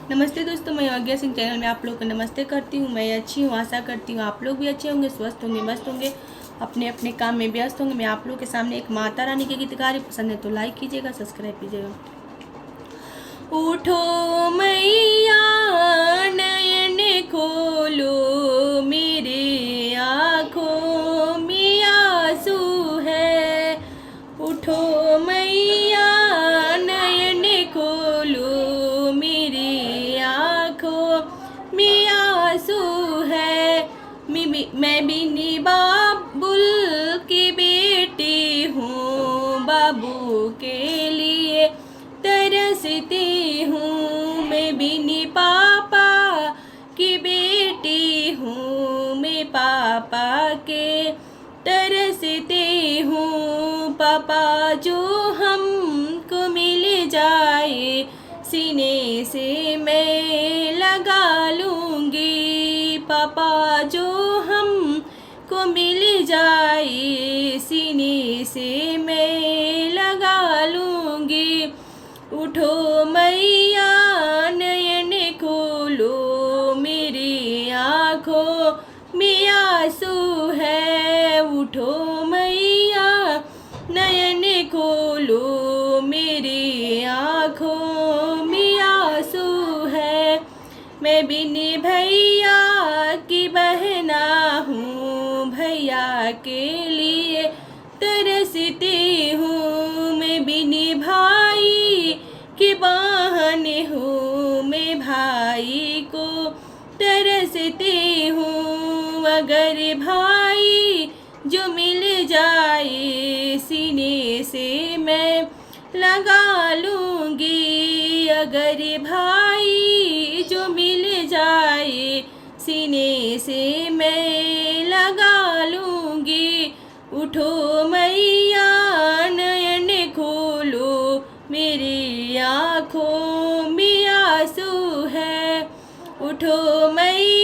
नमस्ते दोस्तों, मैं यज्ञ सिंह चैनल में आप लोग को नमस्ते करती हूँ। मैं अच्छी हूँ, आशा करती हूँ आप लोग भी अच्छे होंगे, स्वस्थ होंगे, मस्त होंगे, अपने अपने काम में व्यस्त होंगे। मैं आप लोग के सामने एक माता रानी के गीत गा रही, पसंद है तो लाइक कीजिएगा, सब्सक्राइब कीजिएगा। उठो मैया नयन खोलो, मेरे आँखों में आंसू है। उठो मैया नयन खोलो, मेरी आँखों में आंसू है। मैं बिनी बाबुल की बेटी हूँ, बाबू के लिए तरसती हूँ। मैं बिनी पापा की बेटी हूँ, मैं पापा के तरसती हूँ। पापा जो हमको मिल जाए, सीने से मैं लगा लूँगी। पापा जो हमको मिल जाए, सीने से मैं लगा लूँगी। उठो मैया नयन खोलो, मेरी आँखों में आंसू है। उठो मैया नयन खोलो, मेरी आँखों में आंसू है। मैं बिनी भैया की बहना हूँ, भैया के लिए तरसती हूँ। मैं बिनी भाई की बहन हूँ, मैं भाई को तरसती हूँ। अगर भाई जो मिल जाए, सीने से मैं लगा लूँगी। अगर भाई जो मिल जाए, सीने से मैं लगा लूँगी। उठो मैया नयन खोलो, मेरी आँखों में आंसू है। उठो मैया